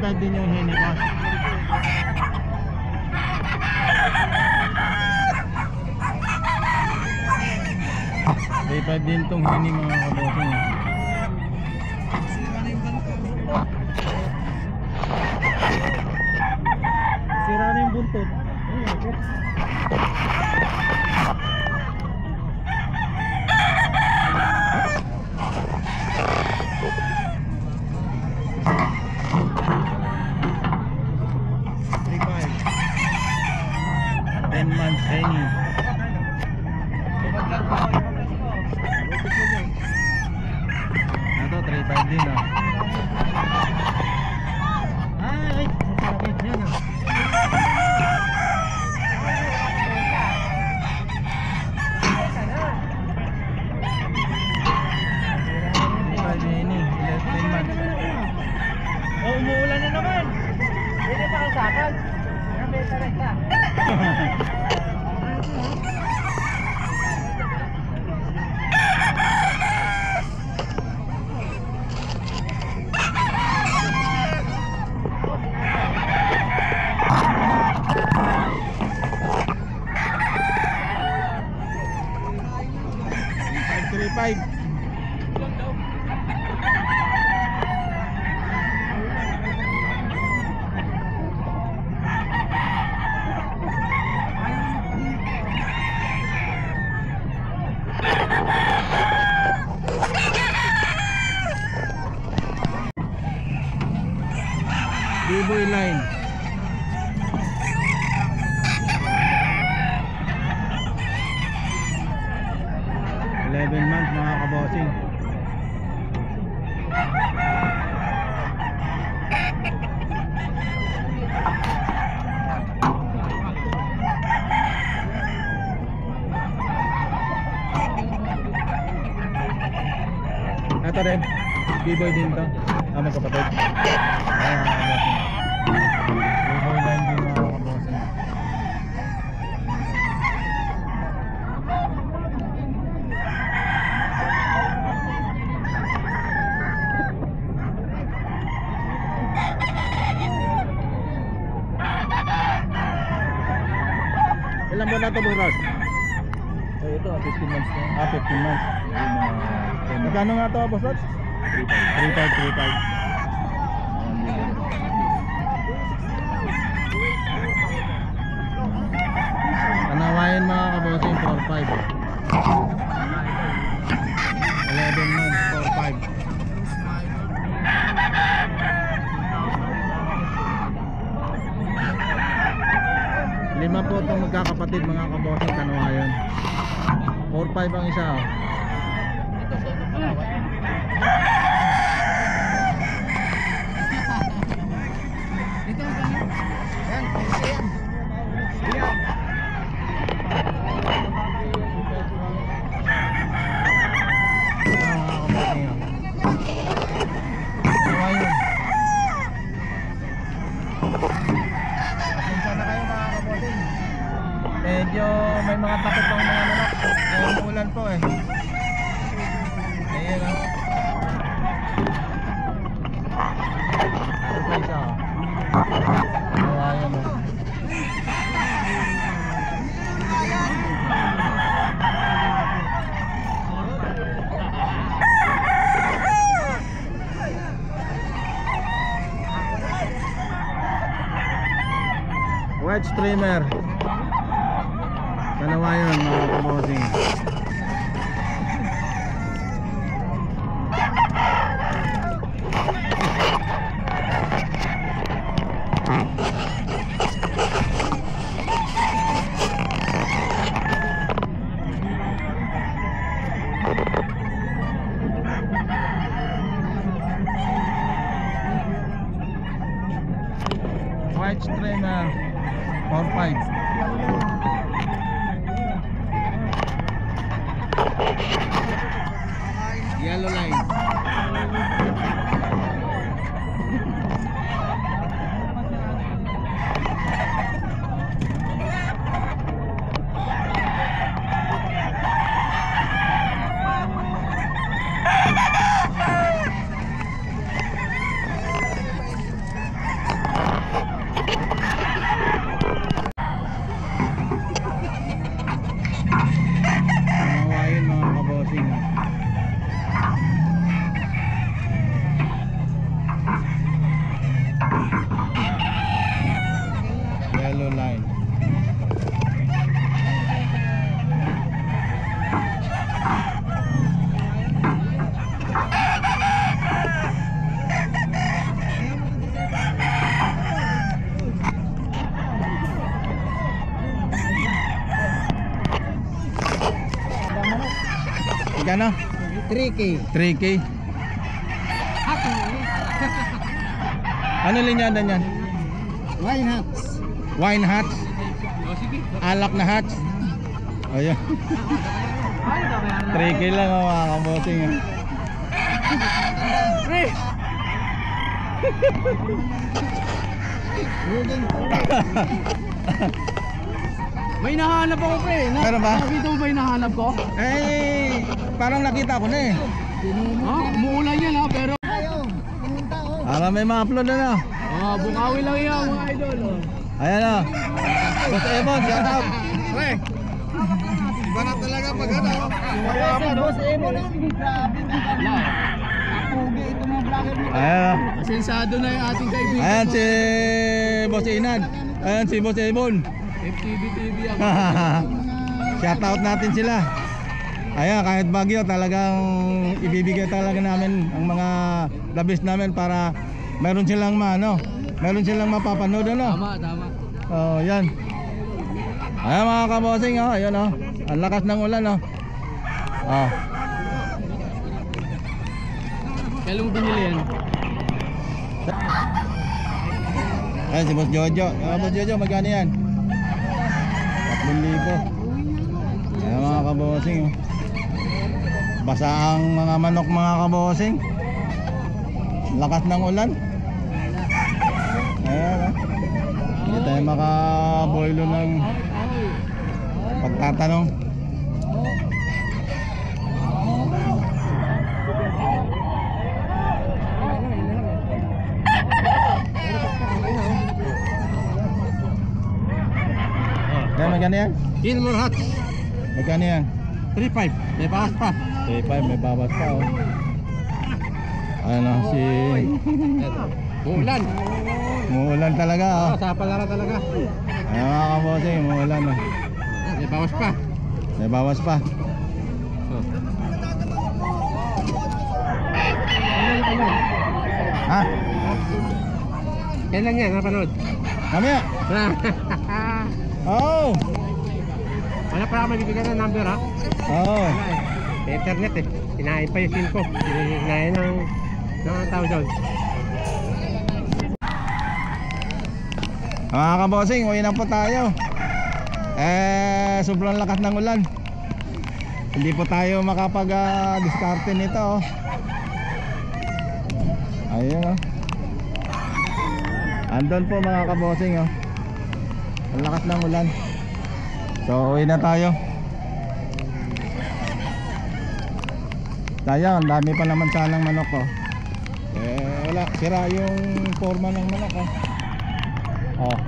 3.5 din yung hini ko. 3.5 din tong hini mga kabosing. Sira na yung buntot. Ito 3.5 din ah. Ay, masakit yan ah. Oh, umuulan na naman. Hindi pa kalsakan. Nabenta rin ka. B-boy line. Months mga kabosing. Ito rin, B-boy din to. Magkapatid. B-boy line din mga kabosing. Ilan buwan na ito, Buros? Ito, 15 months na. 15 months. Magkano nga ito, Boss Rods? 3.5. Panawayan mga kabosing, 4.5. 11 months, 4.5. Lima po itong magkakapatid mga kabosing, Kanawayan. 4.5 ang isa. Medyo may mga takot pang mga anak. Kaya umulan po eh. Ayan o. Ito pa isa o. Ayan o. White streamer. Kanawayan mga kabosing. White streamer 4.5. Yellow line. Magkano? 3K. 3K. Ano linyada niyan? Wine hats. Wine hats? Alak na hats? Ayan. 3K lang oh, mga kaboting. May nahanap ako pre. Meron ba? Nakita mo ba yung nahanap ko? Eh, parang nakita ko na eh. Umuulan yan ha, pero Para may ma-upload na. bukawi lang yan mga idol. Ayan o. Boss Ebon, shout out. Pre, Iba na talaga pag ano. Boss Emo na. Pugi ito mga vlogger mo. Ayan o. Asensado na yung ating kaibigan. Ayan si Boss Inad. Ayan si Boss Ebon. FTV TV ako. Shout out natin sila. Ayan, kahit bagyo talagang ibibigay talaga namin ang mga the best namin para meron silang meron silang mapapanood ano. Tama. Oh, yan. Ayan mga kabosing oh, ayun oh. Ang lakas ng ulan oh. Oh. Kailan mo binili yan? Ayan si Boss Jojo. Boss Jojo, magkano yan? 3,000. Ayan mga kabosing oh. Basa ang mga manok mga kabosing. Lakas ng ulan. Ayan oh. Hindi tayo makaboilo ng pagtatanong. Kaya magkano yan? Gilmore hats. Magkano yan? 3.5. May bakas pa. 3,500, may bawas pa oh. Ano si Umuulan. Muulan talaga oh. Sa palara talaga. Ayan mga kabosing, muulan oh. May bawas pa. May bawas pa. Ha? Kailan yan napanood? Mamaya. Oh. Wala pa ako mabibigyan ng number ha? Oh. Wala eh. Sa internet eh. Sinahin pa yung SIM ko. Sinahin ng tao doon. Mga kabosing, uwi na po tayo. Sobrang lakas ng ulan. Hindi po tayo makapag-diskarte nito oh. Ayun oh. Andun po mga kabosing oh. Ang lakas ng ulan. So uwi na tayo. Sayang, ang dami pa naman sanang manok oh. Wala, sira yung forma ng manok oh. Oh.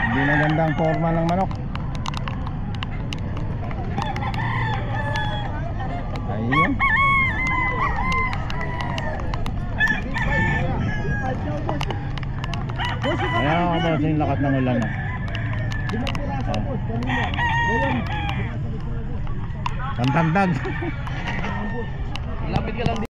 Hindi na gandang forma ng manok. Ayun. Ayan ako boss, yung lakas ng ulan oh. Pantagdag. Lapit ka lang.